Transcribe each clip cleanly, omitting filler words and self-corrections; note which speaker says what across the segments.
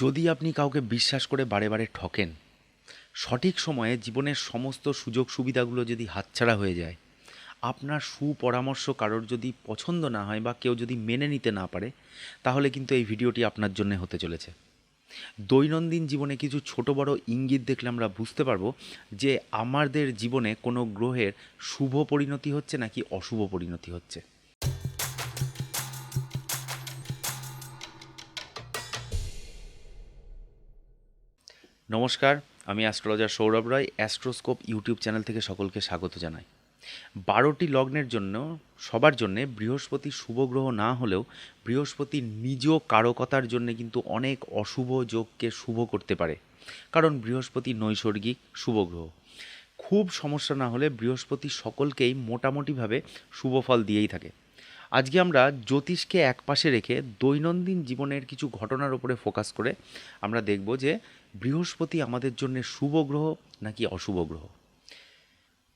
Speaker 1: যদি আপনি কাউকে বিশ্বাস করে বারে বারে ঠকেন, সঠিক সময়ে জীবনের সমস্ত সুযোগ সুবিধাগুলো যদি হাতছাড়া হয়ে যায়, আপনার সুপরামর্শ কারোর যদি পছন্দ না হয় বা কেউ যদি মেনে নিতে না পারে, তাহলে কিন্তু এই ভিডিওটি আপনার জন্য হতে চলেছে। দৈনন্দিন জীবনে কিছু ছোট বড় ইঙ্গিত দেখলে আমরা বুঝতে পারবো যে আমাদের জীবনে কোনো গ্রহের শুভ পরিণতি হচ্ছে নাকি অশুভ পরিণতি হচ্ছে। নমস্কার, আমি অ্যাস্ট্রোলজার সৌরভ রায় অ্যাস্ট্রোস্কোপ ইউটিউব চ্যানেল থেকে সকলকে স্বাগত জানাই। 12টি লগ্নের জন্য সবার জন্যে বৃহস্পতি শুভ গ্রহ না হলেও বৃহস্পতি নিজ কারকতার জন্যে কিন্তু অনেক অশুভ যোগকে শুভ করতে পারে, কারণ বৃহস্পতি নৈসর্গিক শুভ গ্রহ। খুব সমস্যা না হলে বৃহস্পতি সকলকেই মোটামুটিভাবে শুভ ফল দিয়েই থাকে। আজকে আমরা জ্যোতিষকে একপাশে রেখে দৈনন্দিন জীবনের কিছু ঘটনার উপরে ফোকাস করে আমরা দেখব যে বৃহস্পতি আমাদের জন্য শুভ গ্রহ নাকি অশুভ গ্রহ।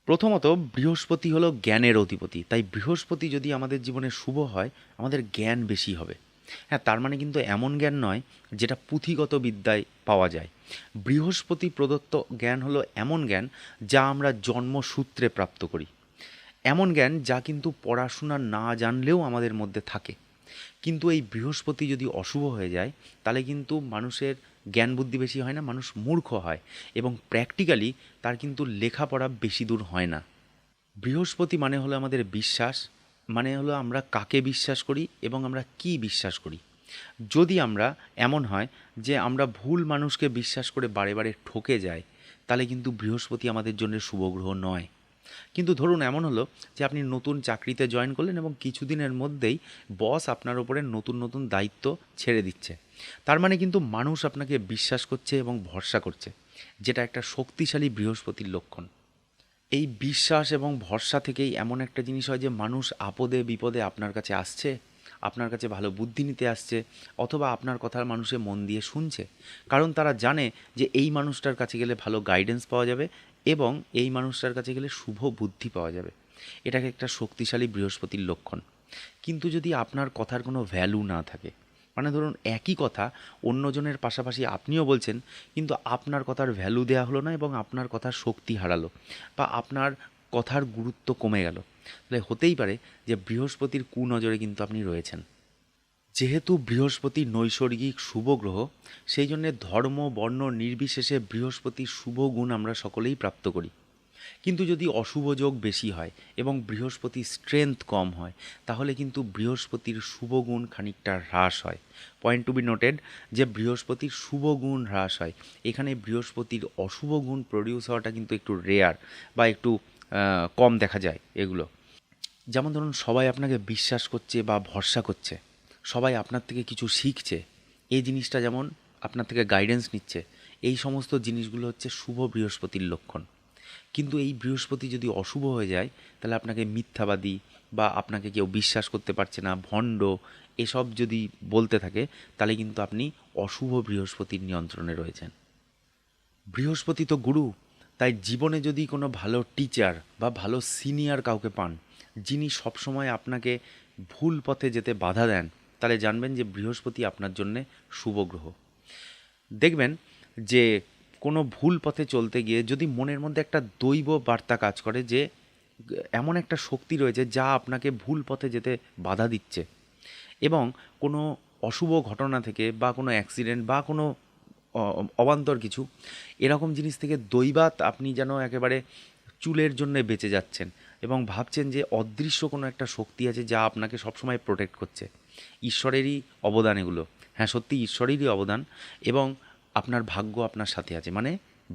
Speaker 1: প্রথমত, বৃহস্পতি হলো জ্ঞানের অধিপতি, তাই বৃহস্পতি যদি আমাদের জীবনে শুভ হয় আমাদের জ্ঞান বেশি হবে। হ্যাঁ, তার মানে কিন্তু এমন জ্ঞান নয় যেটা পুঁথিগত বিদ্যায় পাওয়া যায়। বৃহস্পতি প্রদত্ত জ্ঞান হলো এমন জ্ঞান যা আমরা জন্মসূত্রে প্রাপ্ত করি, এমন জ্ঞান যা কিন্তু পড়াশোনা না জানলেও আমাদের মধ্যে থাকে। কিন্তু এই বৃহস্পতি যদি অশুভ হয়ে যায় তাহলে কিন্তু মানুষের জ্ঞান বুদ্ধি বেশি হয় না, মানুষ মূর্খ হয় এবং প্র্যাকটিক্যালি তার কিন্তু লেখাপড়া বেশি দূর হয় না। বৃহস্পতি মানে হলো আমাদের বিশ্বাস, মানে হলো আমরা কাকে বিশ্বাস করি এবং আমরা কি বিশ্বাস করি। যদি আমরা এমন হয় যে আমরা ভুল মানুষকে বিশ্বাস করে বারে বারে ঠকে যাই, তাহলে কিন্তু বৃহস্পতি আমাদের জন্য শুভ গ্রহ নয়। কিন্তু ধরুন এমন হলো যে আপনি নতুন চাকরিতে জয়েন করলেন এবং কিছুদিনের মধ্যেই বস আপনার ওপরে নতুন নতুন দায়িত্ব ছেড়ে দিচ্ছে, তার মানে কিন্তু মানুষ আপনাকে বিশ্বাস করছে এবং ভরসা করছে, যেটা একটা শক্তিশালী বৃহস্পতির লক্ষণ। এই বিশ্বাস এবং ভরসা থেকেই এমন একটা জিনিস হয় যে মানুষ আপদে বিপদে আপনার কাছে আসছে, আপনার কাছে ভালো বুদ্ধি নিতে আসছে, অথবা আপনার কথা মানুষে মন দিয়ে শুনছে, কারণ তারা জানে যে এই মানুষটার কাছে গেলে ভালো গাইডেন্স পাওয়া যাবে এবং এই মানুষটার কাছে গেলে শুভ বুদ্ধি পাওয়া যাবে। এটাকে একটা শক্তিশালী বৃহস্পতির লক্ষণ। কিন্তু যদি আপনার কথার কোনো ভ্যালু না থাকে, মানে ধরুন একই কথা অন্যজনের পাশাপাশি আপনিও বলছেন কিন্তু আপনার কথার ভ্যালু দেওয়া হলো না এবং আপনার কথার শক্তি হারালো বা আপনার কথার গুরুত্ব কমে গেল, তাহলে হতেই পারে যে বৃহস্পতির কুনজরে কিন্তু আপনি রয়েছেন। যেহেতু বৃহস্পতি নৈসর্গিক শুভ গ্রহ, সেই জন্যে ধর্ম বর্ণ নির্বিশেষে বৃহস্পতির শুভ গুণ আমরা সকলেই প্রাপ্ত করি। কিন্তু যদি অশুভ যোগ বেশি হয় এবং বৃহস্পতির স্ট্রেংথ কম হয়, তাহলে কিন্তু বৃহস্পতির শুভ গুণ খানিকটা হ্রাস হয়। পয়েন্ট টু বি নোটেড যে বৃহস্পতির শুভ গুণ হ্রাস হয়, এখানে বৃহস্পতির অশুভ গুণ প্রডিউস হওয়াটা কিন্তু একটু রেয়ার বা একটু কম দেখা যায় এগুলো। যেমন ধরুন সবাই আপনাকে বিশ্বাস করছে বা ভরসা করছে, সবাই আপনার থেকে কিছু শিখছে, এই জিনিসটা যেমন আপনার থেকে গাইডেন্স নিচ্ছে, এই সমস্ত জিনিসগুলো হচ্ছে শুভ বৃহস্পতির লক্ষণ। কিন্তু এই বৃহস্পতি যদি অশুভ হয়ে যায় তাহলে আপনাকে মিথ্যাবাদী বা আপনাকে কেউ বিশ্বাস করতে পারছে না, ভণ্ড, এসব যদি বলতে থাকে, তাহলে কিন্তু আপনি অশুভ বৃহস্পতির নিয়ন্ত্রণে রয়েছেন। বৃহস্পতি তো গুরু, তাই জীবনে যদি কোনো ভালো টিচার বা ভালো সিনিয়র কাউকে পান যিনি সবসময় আপনাকে ভুল পথে যেতে বাধা দেন, তাহলে জানবেন যে বৃহস্পতি আপনার জন্যে শুভ গ্রহ। দেখবেন যে কোনো ভুল পথে চলতে গিয়ে যদি মনের মধ্যে একটা দৈব বার্তা কাজ করে যে এমন একটা শক্তি রয়েছে যা আপনাকে ভুল পথে যেতে বাধা দিচ্ছে, এবং কোনো অশুভ ঘটনা থেকে বা কোনো অ্যাক্সিডেন্ট বা কোনো অবান্তর কিছু এরকম জিনিস থেকে দৈবাৎ আপনি যেন একেবারে চুলের জন্য বেঁচে যাচ্ছেন এবং ভাবছেন যে অদৃশ্য কোনো একটা শক্তি আছে যা আপনাকে সবসময় প্রোটেক্ট করছে। ঈশ্বরেরই অবদান এগুলো। হ্যাঁ, সত্যি ঈশ্বরেরই অবদান, এবং আপনার ভাগ্য আপনার সাথে আছে, মানে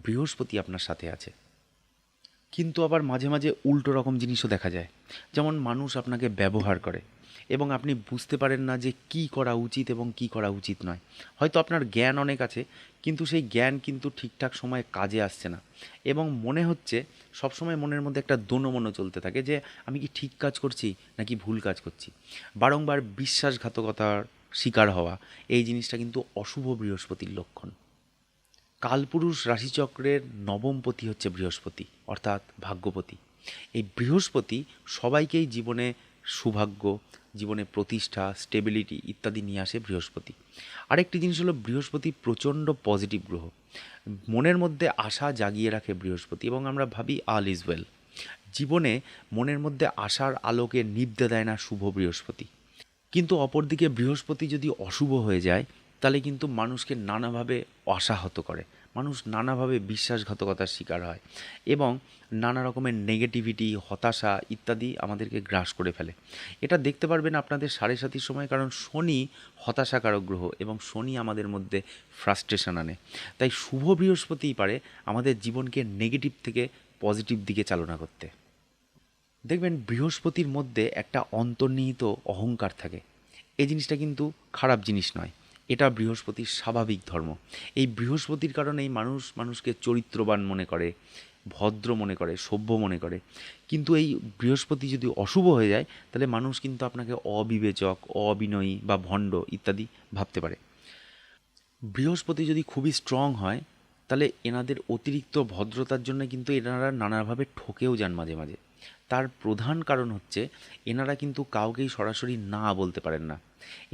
Speaker 1: বৃহস্পতি আপনার সাথে আছে। কিন্তু আবার মাঝে মাঝে উল্টো রকম জিনিসও দেখা যায়, যেমন মানুষ আপনাকে ব্যবহার করে এবং আপনি বুঝতে পারেন না যে কী করা উচিত এবং কী করা উচিত নয়। হয়তো আপনার জ্ঞান অনেক আছে কিন্তু সেই জ্ঞান কিন্তু ঠিকঠাক সময়ে কাজে আসছে না, এবং মনে হচ্ছে সবসময় মনের মধ্যে একটা দোনোমনো চলতে থাকে যে আমি কি ঠিক কাজ করছি নাকি ভুল কাজ করছি। বারংবার বিশ্বাসঘাতকতার শিকার হওয়া, এই জিনিসটা কিন্তু অশুভ বৃহস্পতির লক্ষণ। কালপুরুষ রাশিচক্রের নবমপতি হচ্ছে বৃহস্পতি, অর্থাৎ ভাগ্যপতি। এই বৃহস্পতি সবাইকেই জীবনে সৌভাগ্য, জীবনে প্রতিষ্ঠা, স্টেবিলিটি ইত্যাদি নিয়ে আসে বৃহস্পতি। আরেকটি জিনিস হলো বৃহস্পতি প্রচণ্ড পজিটিভ গ্রহ। মনের মধ্যে আশা জাগিয়ে রাখে বৃহস্পতি এবং আমরা ভাবি অল ইজ ওয়েল। জীবনে মনের মধ্যে আশার আলোকে নিভতে দেয় না শুভ বৃহস্পতি। কিন্তু অপরদিকে বৃহস্পতি যদি অশুভ হয়ে যায় তাহলে কিন্তু মানুষকে নানাভাবে আশাহত করে, মানুষ নানাভাবে বিশ্বাসঘাতকতার শিকার হয় এবং নানা রকমের নেগেটিভিটি, হতাশা ইত্যাদি আমাদেরকে গ্রাস করে ফেলে। এটা দেখতে পারবেন আপনাদের 7.5 সময়, কারণ শনি হতাশাকারক গ্রহ এবং শনি আমাদের মধ্যে ফ্রাস্ট্রেশন আনে। তাই শুভ বৃহস্পতিই পারে আমাদের জীবনকে নেগেটিভ থেকে পজিটিভ দিকে চালনা করতে। দেখবেন বৃহস্পতির মধ্যে একটা অন্তর্নিহিত অহংকার থাকে। এই জিনিসটা কিন্তু খারাপ জিনিস নয়, এটা বৃহস্পতির স্বাভাবিক ধর্ম। এই বৃহস্পতির কারণেই মানুষ মানুষকে চরিত্রবান মনে করে, ভদ্র মনে করে, সভ্য মনে করে। কিন্তু এই বৃহস্পতি যদি অশুভ হয়ে যায় তাহলে মানুষ কিন্তু আপনাকে অবিবেচক, অবিনয়ী বা ভণ্ড ইত্যাদি ভাবতে পারে। বৃহস্পতি যদি খুবই স্ট্রং হয় তাহলে এনাদের অতিরিক্ত ভদ্রতার জন্য কিন্তু এনারা নানাভাবে ঠকেও যান মাঝে মাঝে। তার প্রধান কারণ হচ্ছে এনারা কিন্তু কাউকেই সরাসরি না বলতে পারেন না।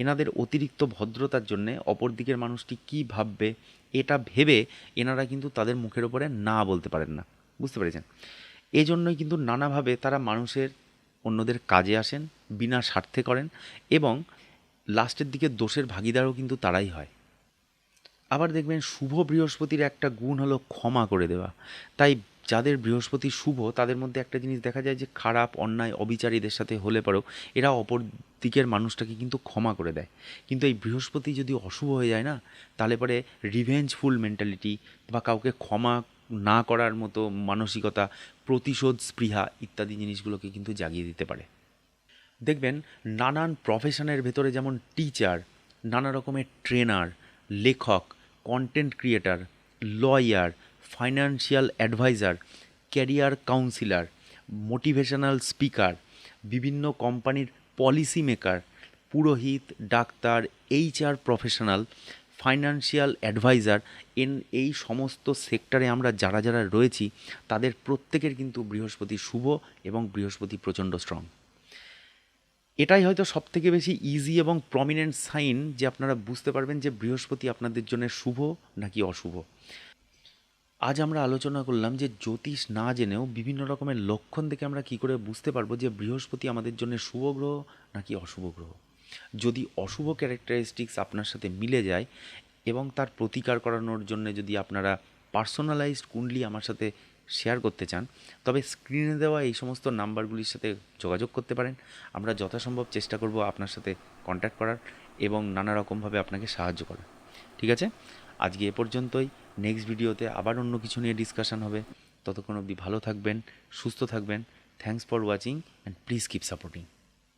Speaker 1: এনাদের অতিরিক্ত ভদ্রতার জন্যে অপর দিকের মানুষটি কী ভাববে এটা ভেবে এনারা কিন্তু তাদের মুখের ওপরে না বলতে পারেন না। বুঝতে পেরেছেন? এই জন্যই কিন্তু নানাভাবে তারা মানুষের, অন্যদের কাজে আসেন, বিনা স্বার্থে করেন এবং লাস্টের দিকে দোষের ভাগিদারও কিন্তু তারাই হয়। আবার দেখবেন শুভ বৃহস্পতির একটা গুণ হলো ক্ষমা করে দেওয়া। তাই যাদের বৃহস্পতি শুভ তাদের মধ্যে একটা জিনিস দেখা যায় যে খারাপ, অন্যায়, অবিচারীদের সাথে হলে পরেও এরা অপর দিকের মানুষটাকে কিন্তু ক্ষমা করে দেয়। কিন্তু এই বৃহস্পতি যদি অশুভ হয়ে যায় না তাহলে পরে রিভেঞ্জফুল মেন্টালিটি বা কাউকে ক্ষমা না করার মতো মানসিকতা, প্রতিশোধ স্পৃহা ইত্যাদি জিনিসগুলোকে কিন্তু জাগিয়ে দিতে পারে। দেখবেন নানান প্রফেশনের ভেতরে যেমন টিচার, নানা রকমের ট্রেনার, লেখক, content creator, lawyer, financial adviser, career counsellor, motivational speaker, বিভিন্ন কোম্পানির পলিসি মেকার, পুরোহিত, doctor, HR professional, financial adviser, এই সমস্ত সেক্টরে আমরা যারা যারা রয়েছি তাদের প্রত্যেকের কিন্তু বৃহস্পতি শুভ এবং বৃহস্পতি প্রচণ্ড স্ট্রং। এটাই হয়তো সবথেকে বেশি ইজি এবং প্রমিনেন্ট সাইন যে আপনারা বুঝতে পারবেন যে বৃহস্পতি আপনাদের জন্য শুভ নাকি অশুভ। আজ আমরা আলোচনা করলাম যে জ্যোতিষ না জেনেও বিভিন্ন রকমের লক্ষণ দেখে আমরা কি করে বুঝতে পারবো যে বৃহস্পতি আমাদের জন্য শুভ গ্রহ নাকি অশুভ গ্রহ। যদি অশুভ ক্যারেক্টারিস্টিক্স আপনার সাথে মিলে যায় এবং তার প্রতিকার করানোর জন্য যদি আপনারা পার্সোনালাইজড কুণ্ডলি আমার সাথে শেয়ার করতে চান তবে স্ক্রিনে দেওয়া এই সমস্ত নাম্বারগুলির সাথে যোগাযোগ করতে পারেন। আমরা যথাসম্ভব চেষ্টা করব আপনার সাথে কন্ট্যাক্ট করার এবং নানা রকমভাবে আপনাকে সাহায্য করার। ঠিক আছে, আজকে এ পর্যন্তই। নেক্সট ভিডিওতে আবার অন্য কিছু নিয়ে ডিসকাশন হবে। ততক্ষণ অবধি ভালো থাকবেন, সুস্থ থাকবেন। Thanks for watching and please keep supporting.